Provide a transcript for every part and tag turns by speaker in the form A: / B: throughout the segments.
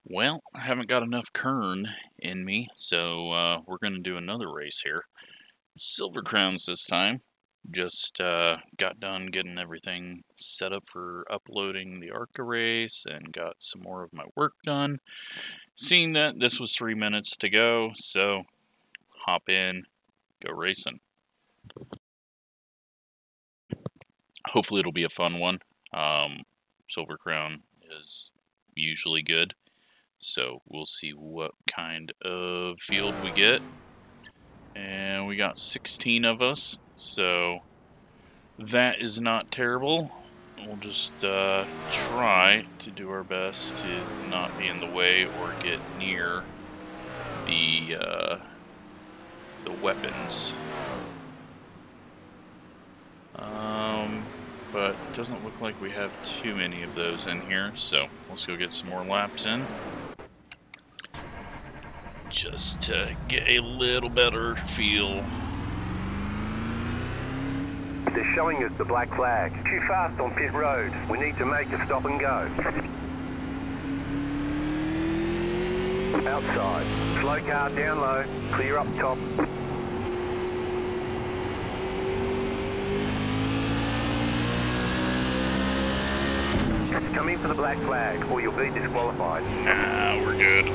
A: Well, I haven't got enough Kern in me, so we're going to do another race here. Silver Crowns this time. Just got done getting everything set up for uploading the ARCA race and got some more of my work done. Seeing that this was 3 minutes to go, so hop in, go racing. Hopefully it'll be a fun one. Silver Crown is usually good. So we'll see what kind of field we get. And we got 16 of us, so that is not terrible. We'll just try to do our best to not be in the way or get near the weapons. But it doesn't look like we have too many of those in here, so let's go get some more laps in. Just to get a little better feel.
B: They're showing us the black flag. Too fast on pit road. We need to make a stop and go. Outside. Slow car down low. Clear up top. Come in for the black flag or you'll be disqualified.
A: Nah, we're good.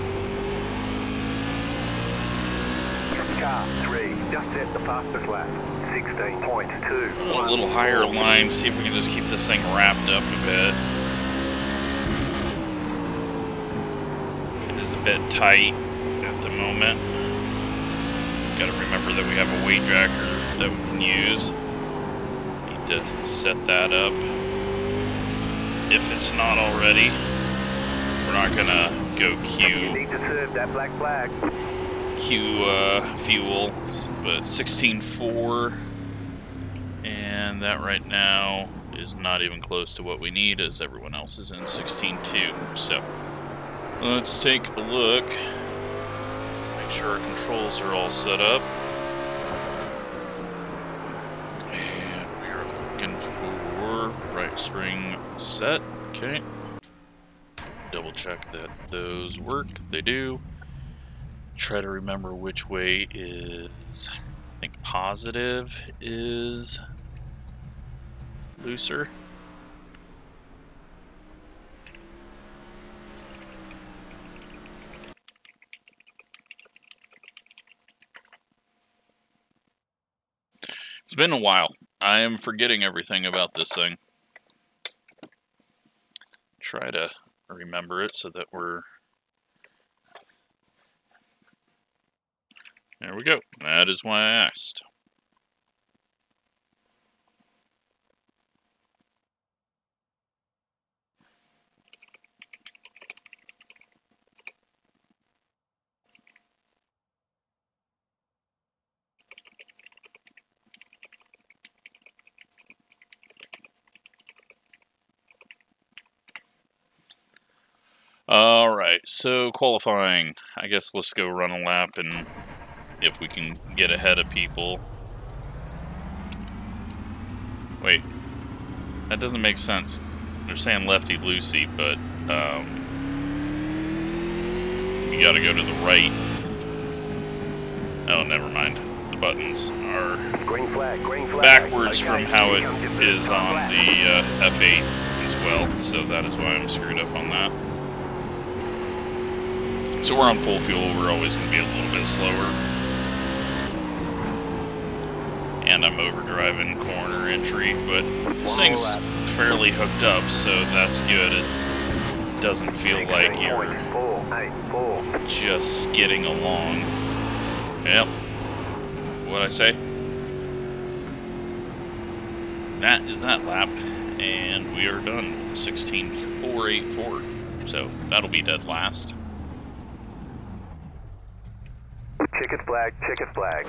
B: Car 3, just set the fastest lap. 16.2.
A: A little higher line, see if we can just keep this thing wrapped up a bit. It is a bit tight at the moment. Gotta remember that we have a weight jacker that we can use. Need to set that up. If it's not already, we're not gonna go
B: You need to serve that black flag.
A: fuel, but 16.4, and that right now is not even close to what we need, as everyone else is in 16.2. So let's take a look, make sure our controls are all set up, and we are looking for right spring set. Okay, double check that those work. They do. Try to remember which way is, I think positive is looser. It's been a while. I am forgetting everything about this thing. Try to remember it so that we're... There we go. That is why I asked. Alright, so qualifying. I guess let's go run a lap and if we can get ahead of people. Wait, that doesn't make sense. They're saying lefty-loosey, but you gotta go to the right. Oh, never mind. The buttons are
B: green flag,
A: backwards
B: okay,
A: from how it is on the F8 as well, so that is why I'm screwed up on that. So we're on full fuel, we're always going to be a little bit slower. And I'm overdriving corner entry, but this thing's fairly hooked up, so that's good. It doesn't feel like you're just skidding along. Yep. What'd I say? That is that lap, and we are done. 16.484. So that'll be dead last.
B: Checkered flag.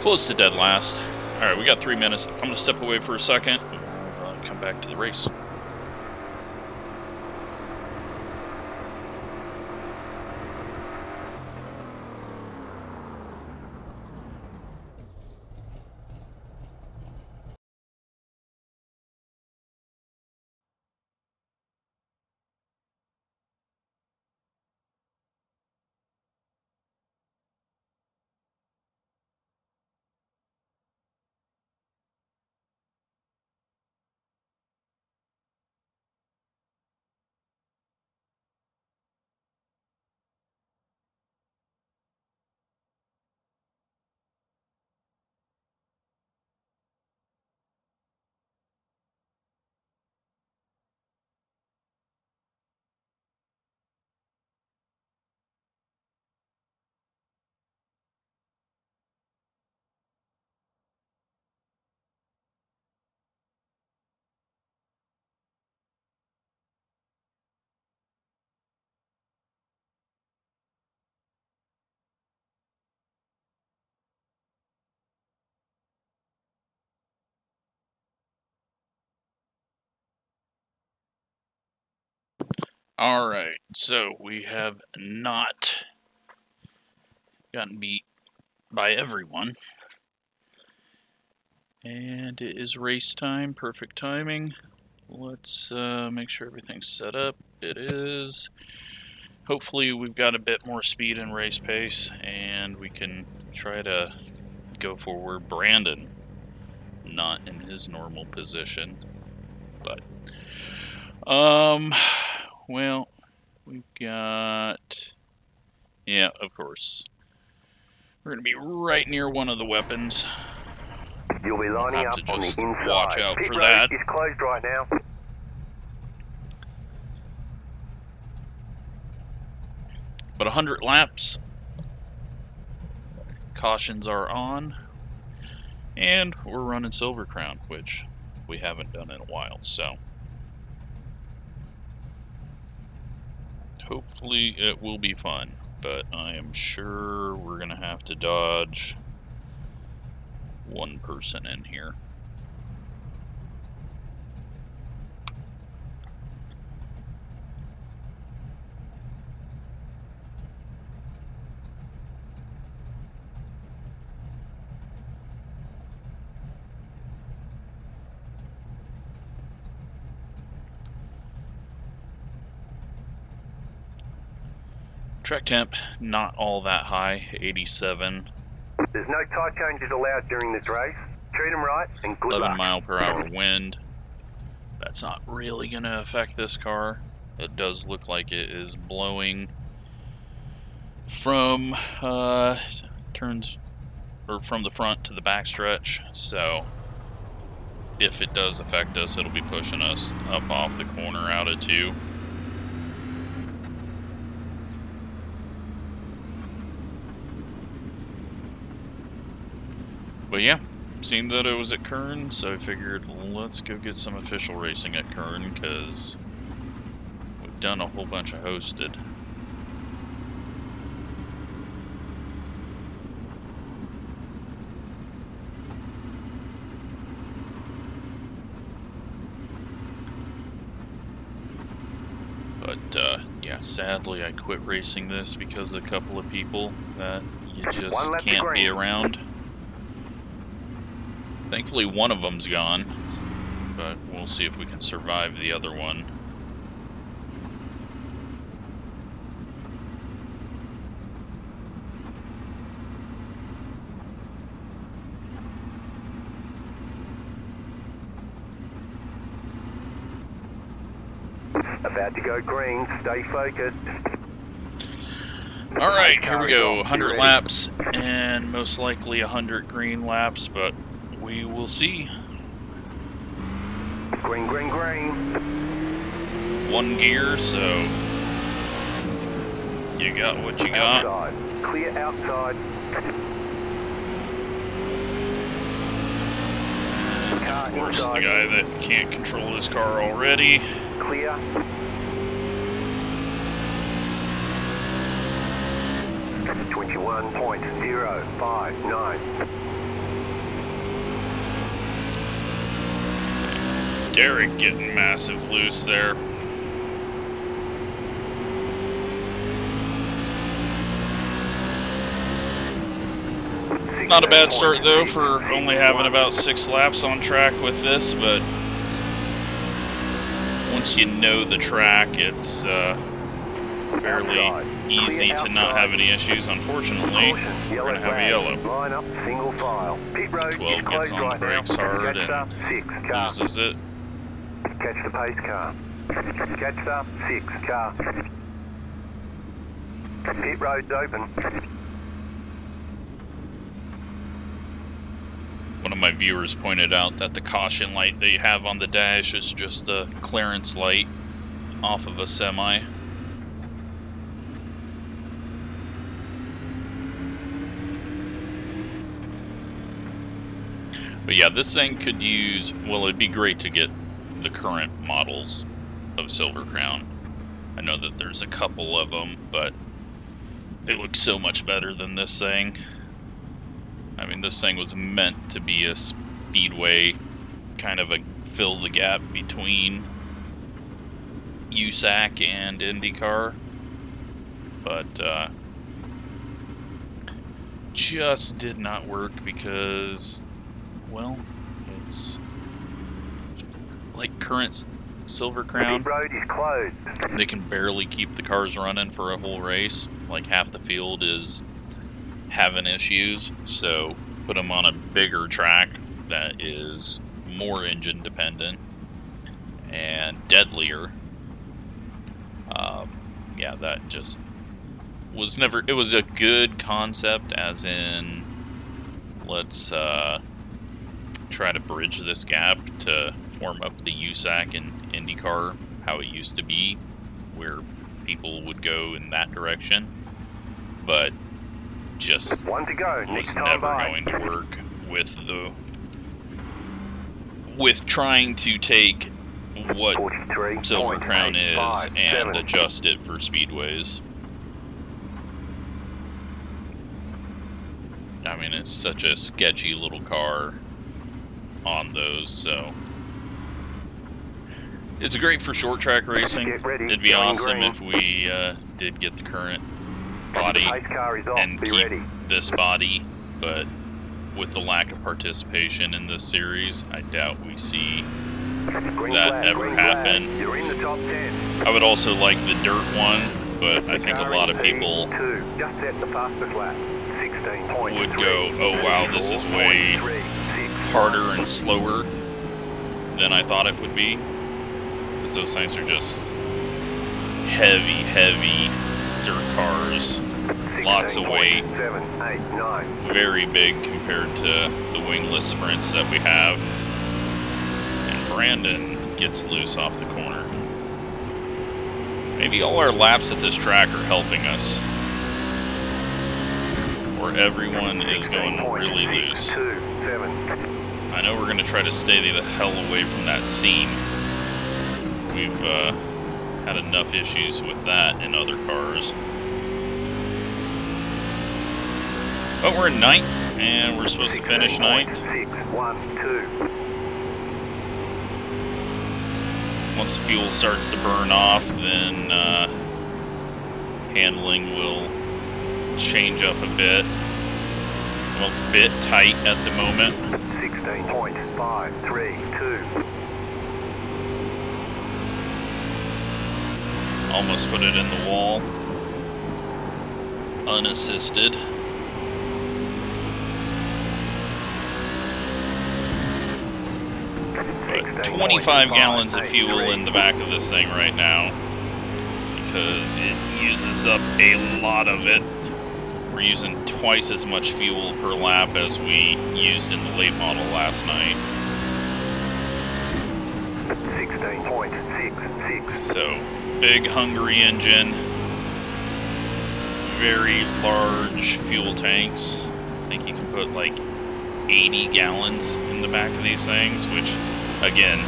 A: Close to dead last. Alright, we got 3 minutes. I'm going to step away for a second and we'll come back to the race. Alright, so we have not gotten beat by everyone. And it is race time, perfect timing. Let's make sure everything's set up. It is. Hopefully we've got a bit more speed and race pace, and we can try to go forward. Brandon, not in his normal position, but well, we've got, yeah, of course, we're gonna be right near one of the weapons.
B: You'll be lining up on the inside.
A: Watch out
B: Pit
A: for
B: road
A: that.
B: is closed right now.
A: But 100 laps, cautions are on, and we're running Silver Crown, which we haven't done in a while, so hopefully it will be fun, but I am sure we're gonna have to dodge one person in here. Track temp, not all that high, 87.
B: There's no tire changes allowed during this race. Treat them right and good
A: 11
B: luck.
A: mile per hour wind. That's not really going to affect this car. It does look like it is blowing from turns, or from the front to the back stretch. So if it does affect us, it'll be pushing us up off the corner out of 2. But yeah, seen that it was at Kern, so I figured let's go get some official racing at Kern, because we've done a whole bunch of hosted. But yeah, sadly I quit racing this because of a couple of people that you just can't be around. Thankfully one of them's gone, but we'll see if we can survive the other one.
B: About to go green, stay focused.
A: Alright, here we go, 100 laps, and most likely 100 green laps, but we will see.
B: Green, green, green.
A: One gear, so you got what you got.
B: Outside. Clear outside.
A: Of course, the guy that can't control his car already.
B: Clear. That's 21.059.
A: Derek getting massive loose there. Not a bad start though for only having about 6 laps on track with this, but once you know the track, it's fairly easy to not have any issues. Unfortunately, we're going to have a yellow.
B: Line up, single file. Pit
A: The
B: road
A: 12
B: is
A: gets
B: closed
A: on the
B: right
A: brakes
B: now.
A: hard
B: Catch up, 6 car.
A: and loses it.
B: Catch the pace car. Catch up, 6 car. Pit road's open.
A: One of my viewers pointed out that the caution light they have on the dash is just a clearance light off of a semi. But yeah, this thing could use, well, it'd be great to get the current models of Silver Crown. I know that there's a couple of them, but they look so much better than this thing. I mean, this thing was meant to be a speedway, kind of a fill the gap between USAC and IndyCar, but just did not work because, well, it's like current Silver Crown.
B: The road is closed.
A: They can barely keep the cars running for a whole race. Like half the field is having issues, so put them on a bigger track that is more engine dependent and deadlier. Yeah, that just was never. It was a good concept, as in, let's try to bridge this gap to form up the USAC and IndyCar how it used to be, where people would go in that direction, but just
B: One to go.
A: was never going to work with trying to take what Silver Crown is and adjust it for speedways. I mean, it's such a sketchy little car on those, so it's great for short track racing. It'd be awesome if we did get the current body and keep this body, but with the lack of participation in this series, I doubt we see that ever happen. I would also like the dirt one, but I think a lot of people would go, oh wow, this is way harder and slower than I thought it would be, because those things are just heavy dirt cars, lots of weight, very big compared to the wingless sprints that we have. And Brandon gets loose off the corner. Maybe all our laps at this track are helping us, or everyone is going really loose. I know we're going to try to stay the hell away from that seam. We've had enough issues with that in other cars. But we're in ninth, and we're supposed to finish ninth. Once the fuel starts to burn off, then handling will change up a bit. Well, a bit tight at the moment. 16.532. Almost put it in the wall. Unassisted. But 25 gallons of fuel in the back of this thing right now, because it uses up a lot of it. We're using twice as much fuel per lap as we used in the late model last night. 16.66. So, big hungry engine, very large fuel tanks. I think you can put like 80 gallons in the back of these things, which, again,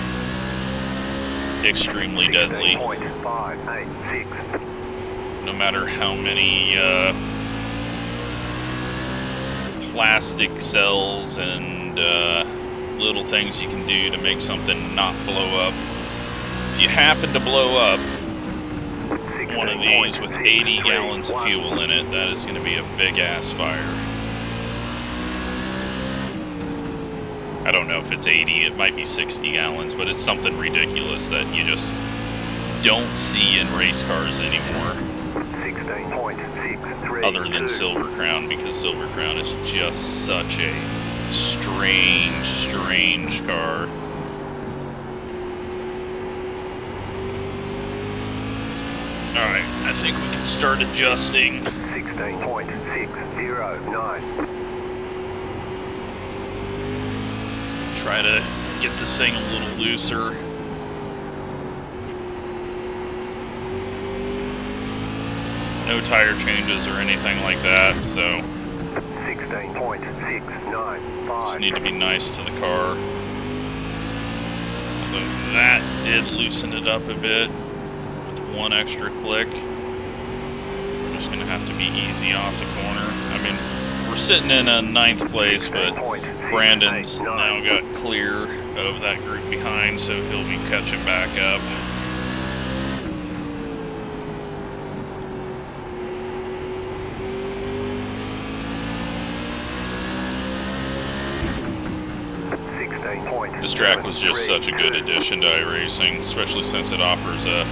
A: extremely deadly. No matter how many plastic cells and little things you can do to make something not blow up. If you happen to blow up one of these with 80 gallons of fuel in it, that is going to be a big ass fire. I don't know if it's 80, it might be 60 gallons, but it's something ridiculous that you just don't see in race cars anymore. 16.63. Other than Silver Crown, because Silver Crown is just such a strange car. Alright, I think we can start adjusting. 16.609. Try to get this thing a little looser. No tire changes or anything like that, so 16.695. Just need to be nice to the car. Although that did loosen it up a bit with one extra click. I'm just gonna have to be easy off the corner. I mean, we're sitting in a 9th place, but Brandon's now got clear of that group behind, so he'll be catching back up. This track was just such a good addition to iRacing, especially since it offers a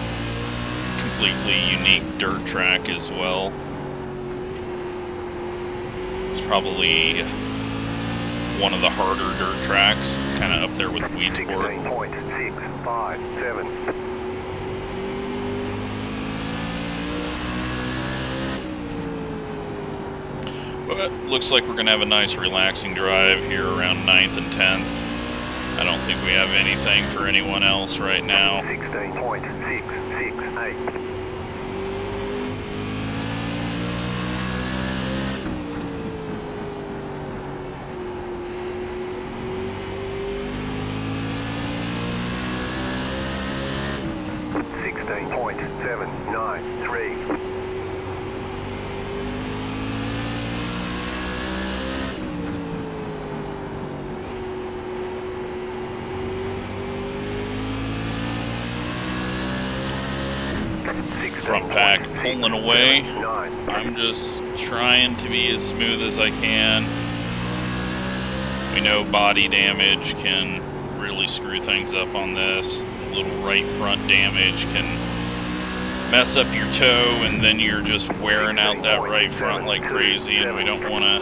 A: completely unique dirt track as well. It's probably one of the harder dirt tracks, kind of up there with Weedsport.
B: 16.657.
A: But looks like we're going to have a nice relaxing drive here around 9th and 10th. I don't think we have anything for anyone else right now.
B: 16.668.
A: Front pack pulling away. I'm just trying to be as smooth as I can. We know body damage can really screw things up on this. A little right front damage can mess up your toe, and then you're just wearing out that right front like crazy, and we don't want to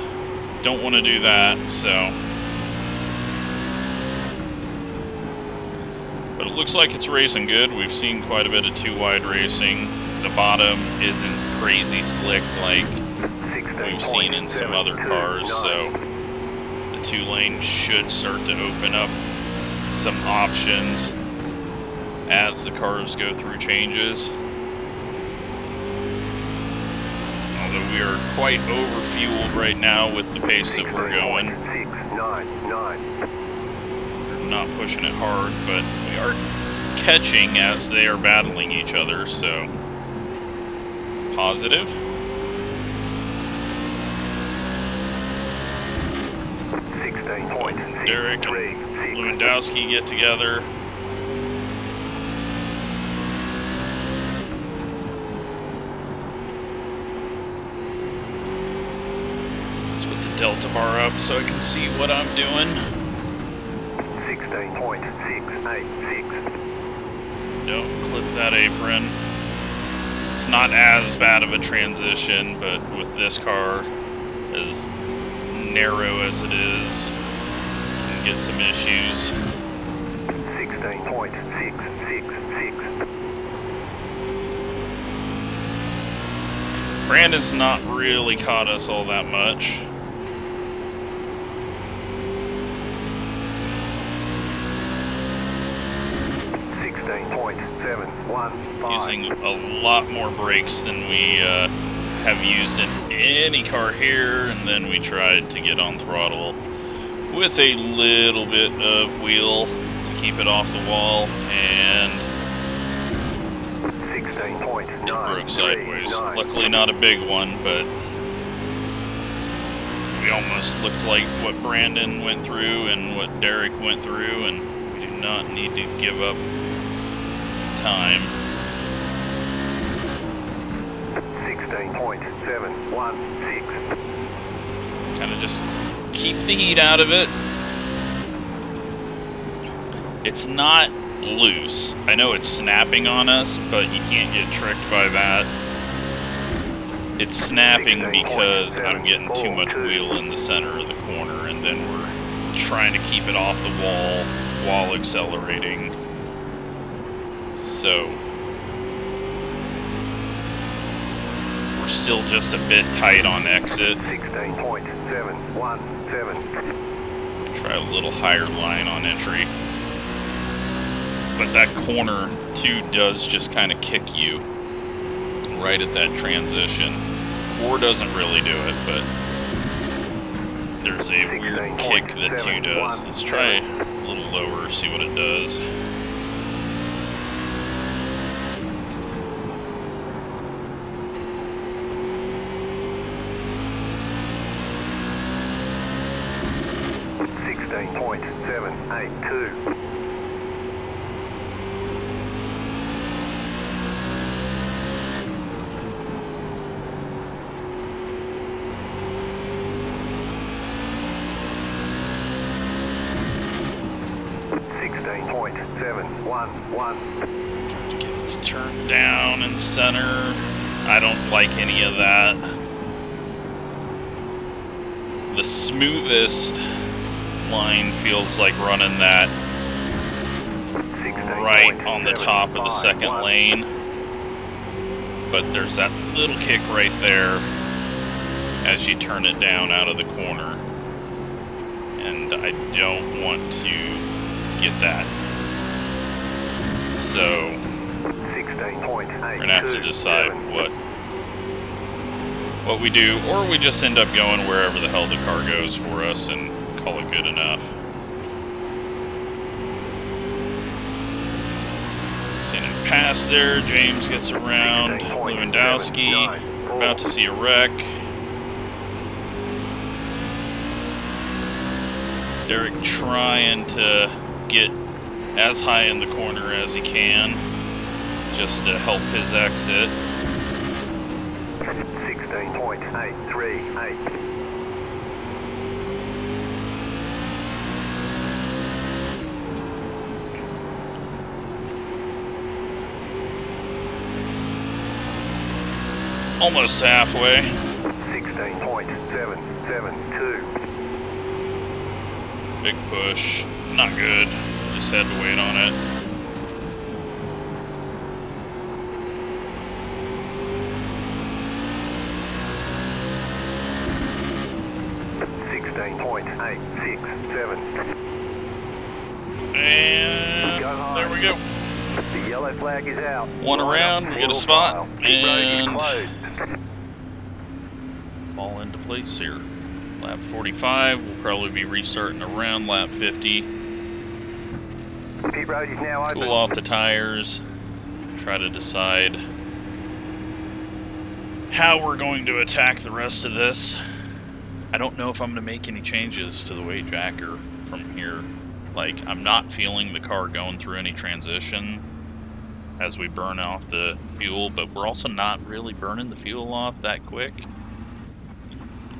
A: do that. So, but it looks like it's racing good. We've seen quite a bit of two-wide racing. The bottom isn't crazy slick like we've seen in some other cars, so the 2-lane should start to open up some options as the cars go through changes. Although we are quite overfueled right now with the pace that we're going. We're not pushing it hard, but we are catching as they are battling each other, so positive. Derek and Lewandowski get together. Let's put the delta bar up so I can see what I'm doing.
B: 16.686.
A: Don't clip that apron. It's not as bad of a transition, but with this car, as narrow as it is, can get some issues.
B: 16.666.
A: Brandon's not really caught us all that much. Using a lot more brakes than we have used in any car here, and then we tried to get on throttle with a little bit of wheel to keep it off the wall, and it broke sideways. Luckily not a big one, but we almost looked like what Brandon went through and what Derek went through, and we do not need to give up time.
B: 16.716.
A: Kind of just keep the heat out of it. It's not loose. I know it's snapping on us, but you can't get tricked by that. It's snapping because I'm getting too much wheel in the center of the corner, and then we're trying to keep it off the wall while accelerating. So we're still just a bit tight on exit.
B: 16.717.
A: Try a little higher line on entry. But that corner too does just kind of kick you right at that transition. 4 doesn't really do it, but there's a weird kick that 2 does. Let's try a little lower, see what it does.
B: 1.
A: Trying to get it to turn down and center. I don't like any of that. The smoothest line feels like running that right on the top of the second lane. But there's that little kick right there as you turn it down out of the corner. And I don't want to get that. So we're gonna have to decide what we do, or we just end up going wherever the hell the car goes for us and call it good enough. Sending pass there, James gets around Lewandowski, we're about to see a wreck. Derek trying to get as high in the corner as he can, just to help his exit.
B: 16.838.
A: Almost halfway.
B: 16.772.
A: Big push. Not good. Just had to wait on it. And there we go.
B: The yellow flag is out.
A: One around, we get a spot, and fall into place here. Lap 45, we'll probably be restarting around lap 50.
B: Pit road is now open.
A: Cool off the tires, try to decide how we're going to attack the rest of this. I don't know if I'm going to make any changes to the weight jacker from here. Like, I'm not feeling the car going through any transition as we burn off the fuel, but we're also not really burning the fuel off that quick.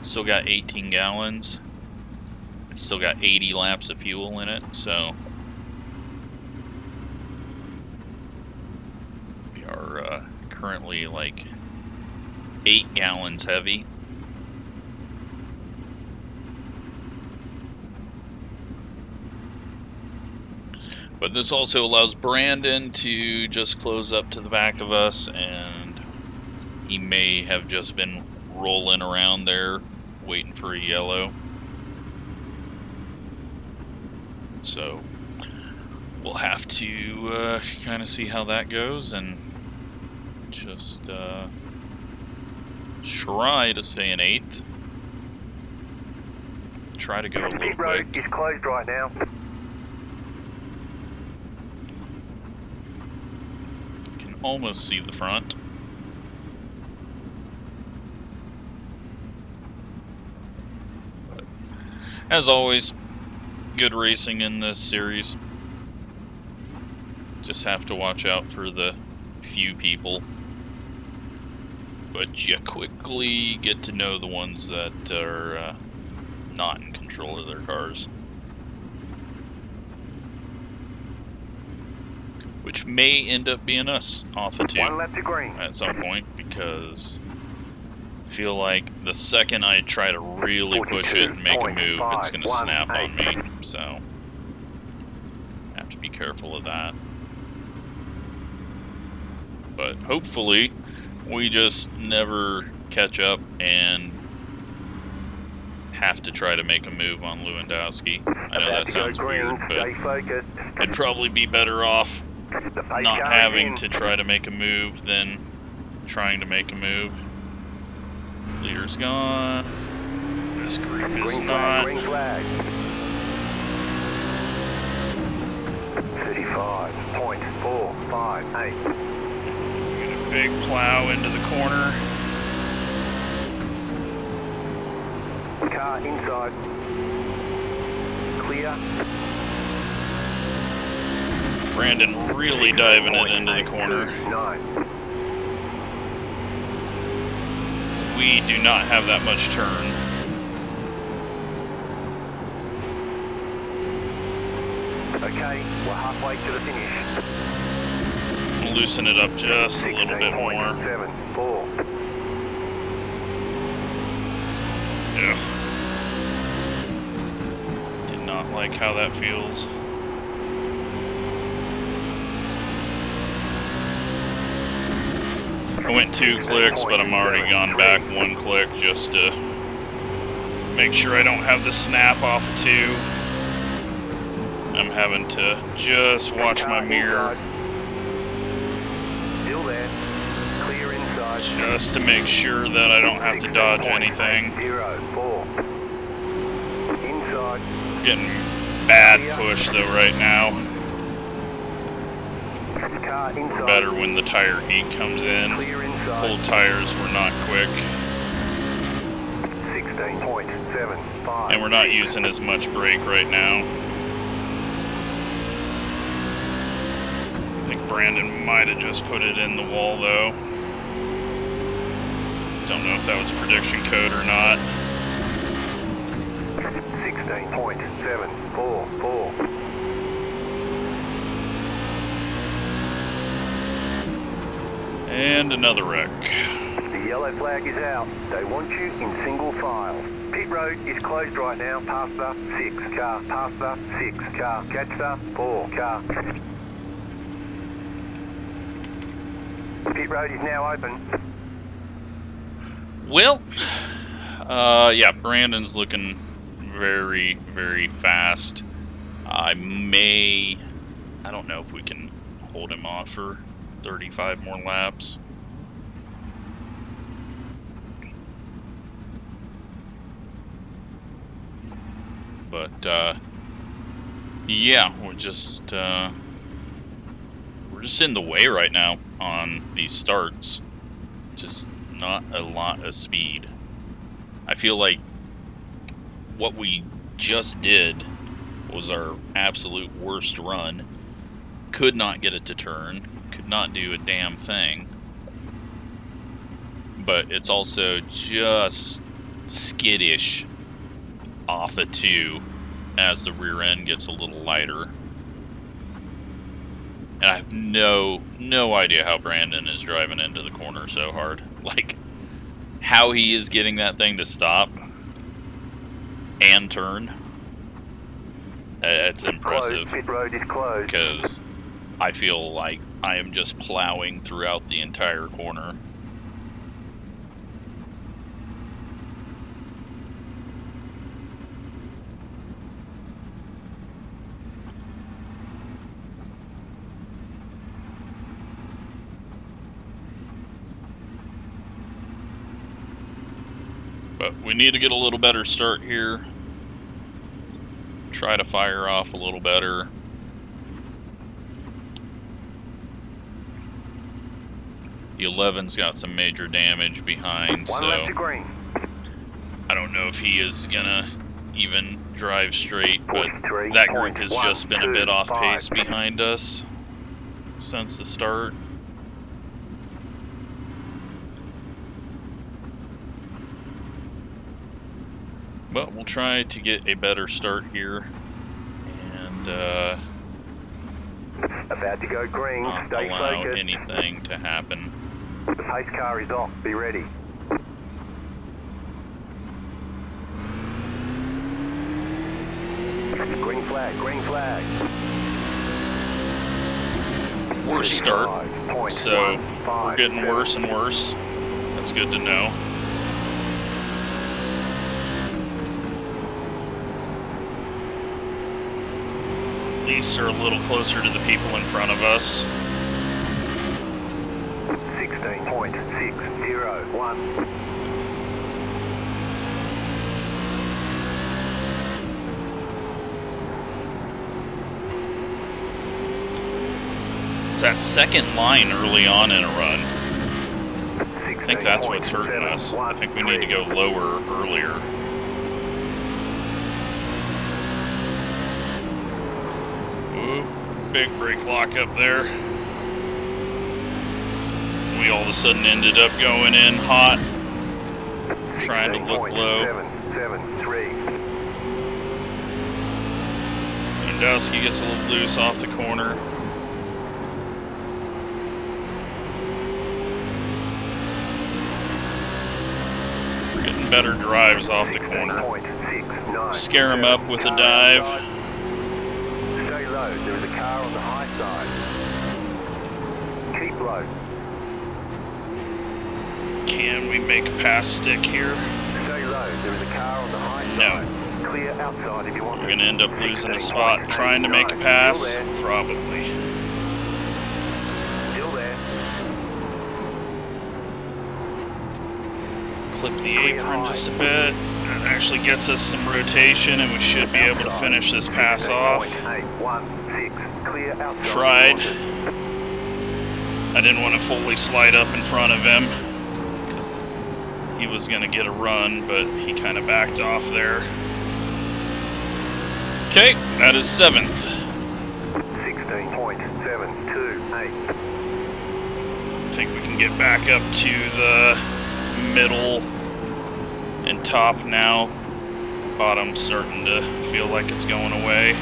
A: Still got 18 gallons. It's still got 80 laps of fuel in it, so we are currently like 8 gallons heavy. But this also allows Brandon to just close up to the back of us, and he may have just been rolling around there waiting for a yellow. So we'll have to kind of see how that goes and just try to stay in 8th. Try to go a little quick.
B: Pit road is closed right now.
A: Almost see the front. But as always, good racing in this series. Just have to watch out for the few people. But you quickly get to know the ones that are not in control of their cars. Which may end up being us off of 2 at some point, because I feel like the second I try to really push it and make a move, it's going to snap on me, so I have to be careful of that. But hopefully we just never catch up and have to try to make a move on Lewandowski. I know that sounds weird, but I'd probably be better off not having to try to make a move than trying to make a move. Leader's gone. This group is not.
B: 35.458.
A: Big plow into the corner.
B: Car inside. Clear.
A: Brandon really diving it into the corner. We do not have that much turn.
B: Okay, Okay, we're halfway to the finish.
A: Loosen it up just a little bit more.
B: 16.74.
A: Ugh. Did not like how that feels. I went 2 clicks, but I'm already gone back 1 click just to make sure I don't have the snap off of 2. I'm having to just watch my mirror.
B: Still there. Clear inside.
A: Just to make sure that I don't have to dodge anything.
B: 0.04. Inside.
A: Getting bad push though right now.
B: Car inside.
A: Better when the tire heat comes in.
B: Clear inside.
A: Cold tires were not quick.
B: 16.75.
A: And we're not using as much brake right now. I think Brandon might have just put it in the wall though. Don't know if that was prediction code or not.
B: 16.744.
A: And another wreck.
B: The yellow flag is out. They want you in single file. Pit road is closed right now. Past the 6 car. Past the 6 car. Catch the 4 car. Pit road is now open.
A: Well, yeah, Brandon's looking very, very fast. I don't know if we can hold him off for 35 more laps. But, yeah, we're just in the way right now on these starts. Just not a lot of speed. I feel like what we just did was our absolute worst run. Could not get it to turn. Could not do a damn thing. But it's also just skittish off of 2 as the rear end gets a little lighter. And I have no idea how Brandon is driving into the corner so hard. Like, how he is getting that thing to stop and turn. It's impressive.
B: Pit road is closed.
A: Because I feel like I am just plowing throughout the entire corner. But we need to get a little better start here. Try to fire off a little better. The 11's got some major damage behind, so I don't know if he is gonna even drive straight, but that group has just been a bit off pace behind us since the start. But we'll try to get a better start here, and
B: about to go green.
A: not
B: Stay
A: allow
B: focused.
A: anything to happen.
B: The pace car is off. Be ready. Green flag. Green flag.
A: Worst start, so we're getting worse and worse. That's good to know. At least are a little closer to the people in front of us.
B: 16.601.
A: It's that second line early on in a run. I think that's what's hurting us. I think we need to go lower earlier. Ooh, big brake lock up there. We all of a sudden ended up going in hot, trying to look low.
B: 773.
A: And Lewandowski gets a little loose off the corner. We're getting better drives off the corner. Scare him up with a dive.
B: Stay low, there is a car on the high side. Keep low.
A: Can we make a pass stick here?
B: Stay low, there is a car on the high side. Clear outside if you want.
A: We're going to end up losing a spot trying to make a pass? Probably.
B: Still there.
A: Clip the apron just a bit. That actually gets us some rotation and we should be able to finish this pass off. Tried. I didn't want to fully slide up in front of him because he was going to get a run, but he kind of backed off there. Okay, that is 7th.
B: 16.728.
A: I think we can get back up to the middle and top now. Bottom's starting to feel like it's going away.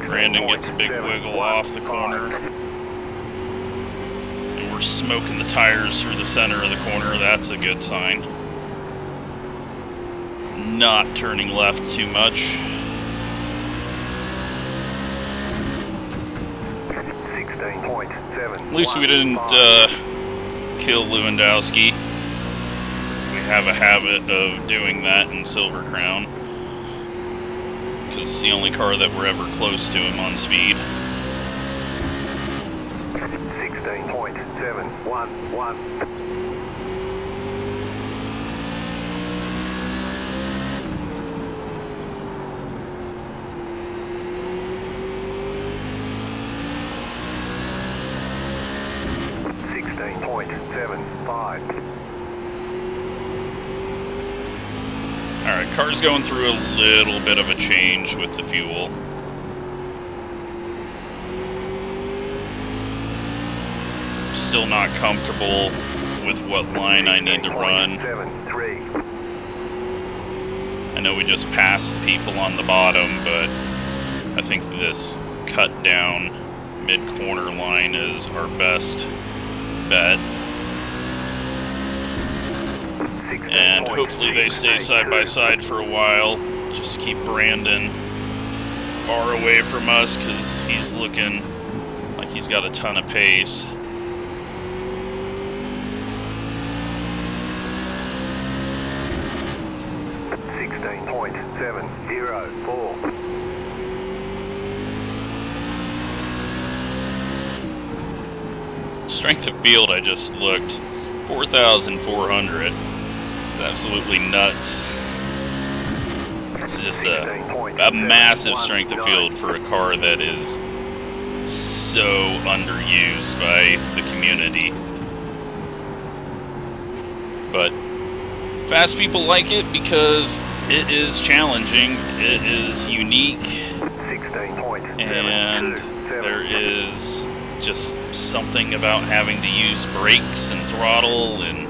A: Brandon gets a big wiggle off the corner. And we're smoking the tires through the center of the corner. That's a good sign. Not turning left too much.
B: 16.7.
A: At least we didn't kill Lewandowski. We have a habit of doing that in Silver Crown. Because it's the only car that we're ever close to him on speed.
B: 16.711.
A: Alright, car's going through a little bit of a change with the fuel. Still not comfortable with what line I need to run. I know we just passed people on the bottom, but I think this cut down mid-corner line is our best bet. And hopefully they stay side by side for a while. Just keep Brandon far away from us because he's looking like he's got a ton of pace. Strength of field, I just looked, 4,400. Absolutely nuts. It's just a massive strength of field for a car that is so underused by the community. But fast people like it because it is challenging, it is unique, and there is just something about having to use brakes and throttle and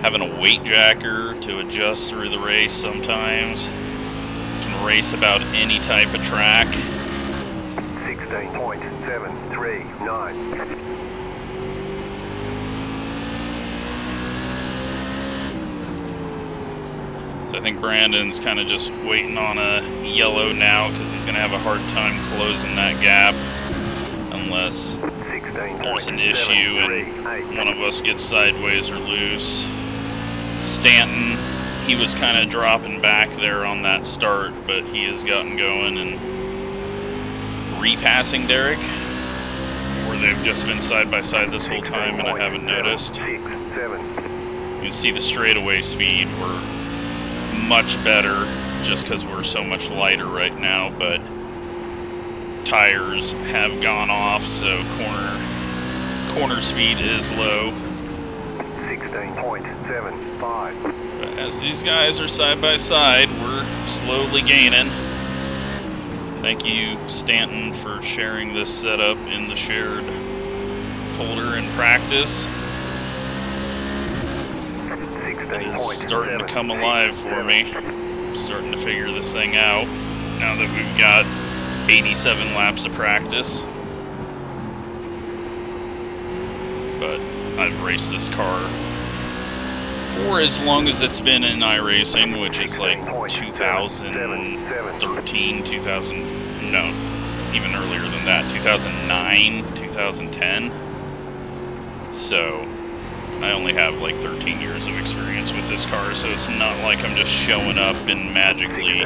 A: having a weight jacker to adjust through the race sometimes. You can race about any type of track.
B: 16.739.
A: So I think Brandon's kind of just waiting on a yellow now because he's going to have a hard time closing that gap unless there's an issue and one of us gets sideways or loose. Stanton, he was kind of dropping back there on that start, but he has gotten going and repassing Derek, or they've just been side by side this whole time and I haven't noticed. You can see the straightaway speed, we're much better just because we're so much lighter right now, but tires have gone off, so corner speed is low.
B: 16.75.
A: But as these guys are side by side, we're slowly gaining. Thank you, Stanton, for sharing this setup in the shared folder in practice. It is starting to come alive for me. starting to figure this thing out now that we've got 87 laps of practice. But I've raced this car for as long as it's been in iRacing, which is like 2013, 2000, no, even earlier than that, 2009, 2010. So I only have like 13 years of experience with this car, so it's not like I'm just showing up and magically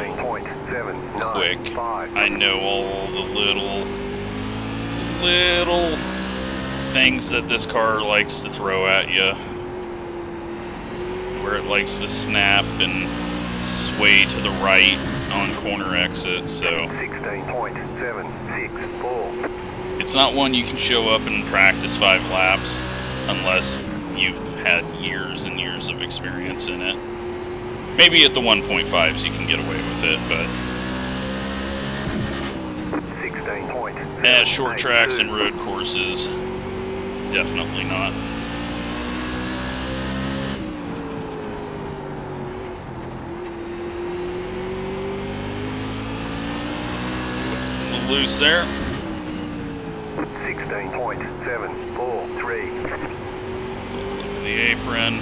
A: quick. I know all the little things that this car likes to throw at you, where it likes to snap and sway to the right on corner exit, so 16.764. It's not one you can show up and practice 5 laps unless you've had years and years of experience in it. Maybe at the 1.5s you can get away with it, but at short tracks and road courses, definitely not. Loose there.
B: 16.743.
A: Look at the apron.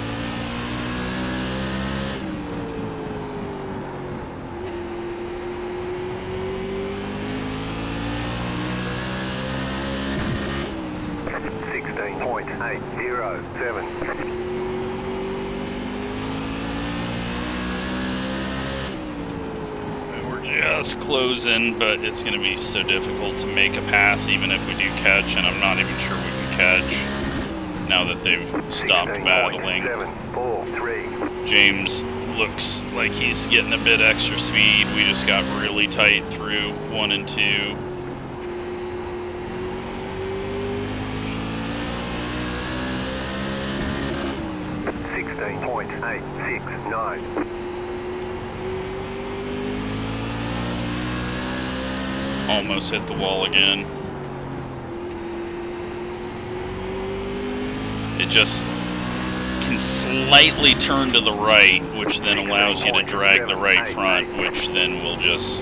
A: Just closing, but it's going to be so difficult to make a pass even if we do catch, and I'm not even sure we can catch now that they've stopped battling. James looks like he's getting a bit extra speed. We just got really tight through 1 and 2. Almost hit the wall again. It just can slightly turn to the right, which then allows you to drag the right front, which then will just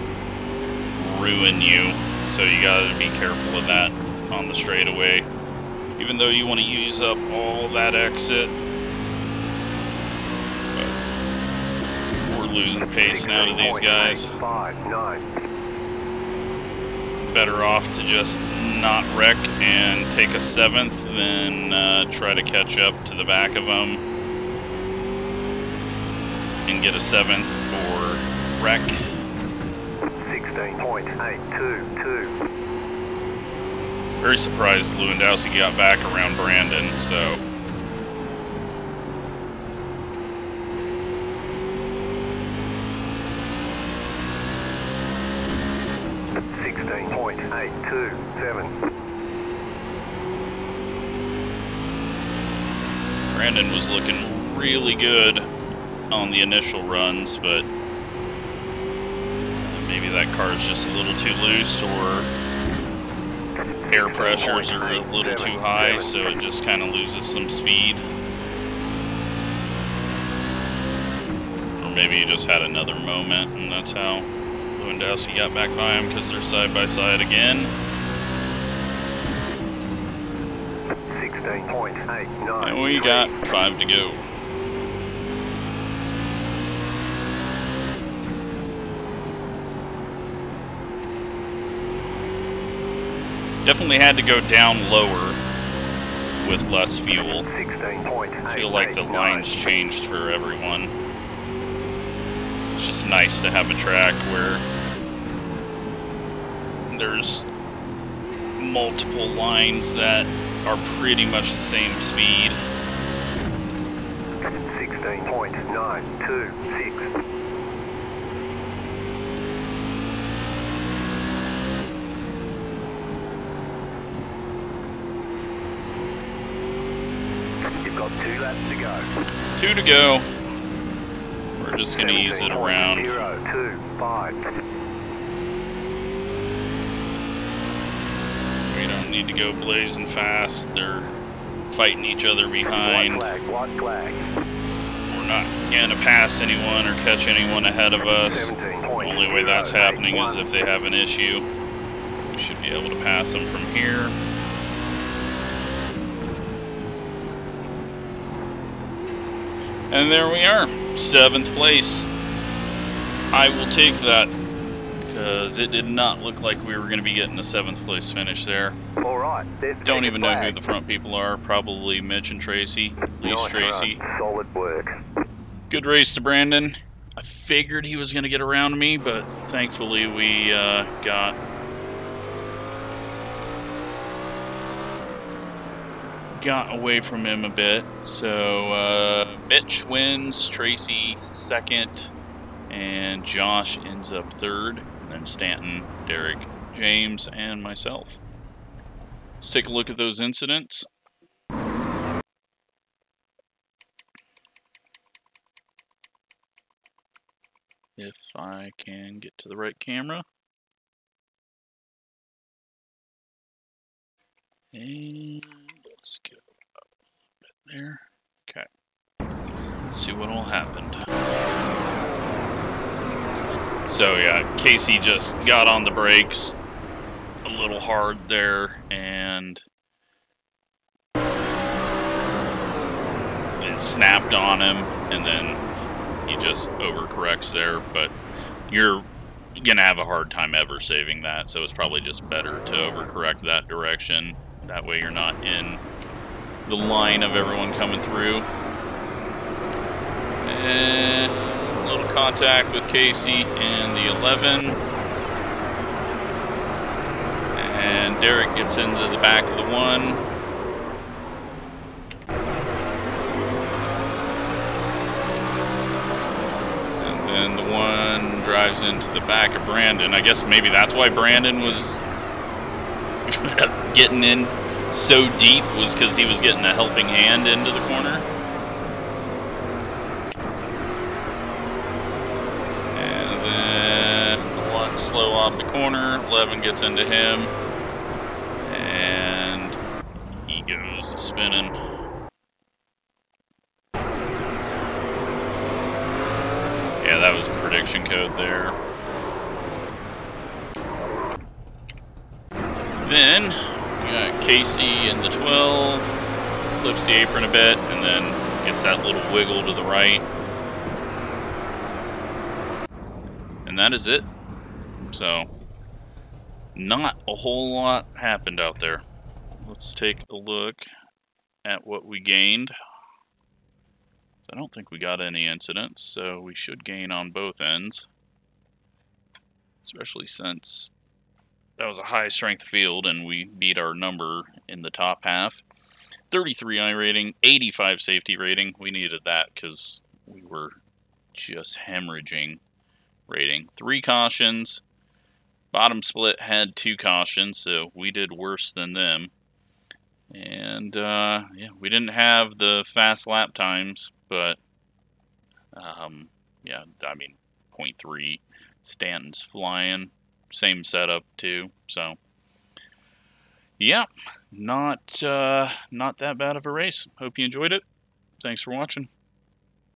A: ruin you. So you gotta be careful of that on the straightaway. Even though you want to use up all that exit. But we're losing pace now to these guys. Better off to just not wreck and take a 7th than try to catch up to the back of them and get a 7th or wreck. 16.822. Very surprised Lewandowski got back around Brandon, so. Brandon was looking really good on the initial runs, but maybe that car's just a little too loose, or air pressures are a little too high, so it just kind of loses some speed. Or maybe he just had another moment, and that's how Lewandowski got back by him, because they're side by side again. 16.89. And we got 5 to go. Definitely had to go down lower with less fuel. I feel like the lines changed for everyone. It's just nice to have a track where there's multiple lines that are pretty much the same speed. 16.926. You've got 2 laps to go. 2 to go. We're just going to ease it around. 025. We don't need to go blazing fast. They're fighting each other behind. White flag, white flag. We're not going to pass anyone or catch anyone ahead of us. The only way that's happening is if they have an issue. We should be able to pass them from here. And there we are, 7th place. I will take that, because it did not look like we were going to be getting a 7th place finish there.
B: All right.
A: Don't even know who the front people are. Probably Mitch and Tracy. At least
B: Nice
A: Tracy.
B: run. Solid work.
A: Good race to Brandon. I figured he was going to get around me, but thankfully we got away from him a bit. So Mitch wins, Tracy 2nd, and Josh ends up 3rd, and then Stanton, Derek, James, and myself. Let's take a look at those incidents. If I can get to the right camera. And let's go up a bit there. Okay. Let's see what all happened. So yeah, Casey just got on the brakes a little hard there, and it snapped on him, and then he just overcorrects there. But you're gonna have a hard time ever saving that, so it's probably just better to overcorrect that direction. That way you're not in the line of everyone coming through. And a little contact with Casey in the 11. And Derek gets into the back of the 1. And then the 1 drives into the back of Brandon. I guess maybe that's why Brandon was getting in so deep, was because he was getting a helping hand into the corner. And then the 1 slow off the corner, 11 gets into him, and he goes spinning. Yeah, that was a prediction code there. Then we got Casey in the 12, flips the apron a bit, and then gets that little wiggle to the right. And that is it. So, not a whole lot happened out there. Let's take a look at what we gained. I don't think we got any incidents, so we should gain on both ends. Especially since that was a high strength field and we beat our number in the top half. 33 iRating, 85 safety rating. We needed that because we were just hemorrhaging rating. 3 cautions. Bottom split had 2 cautions, so we did worse than them. And yeah, we didn't have the fast lap times, but yeah, I mean, 0.3. Stanton's flying. Same setup too, so yeah, not that bad of a race. Hope you enjoyed it. Thanks for watching.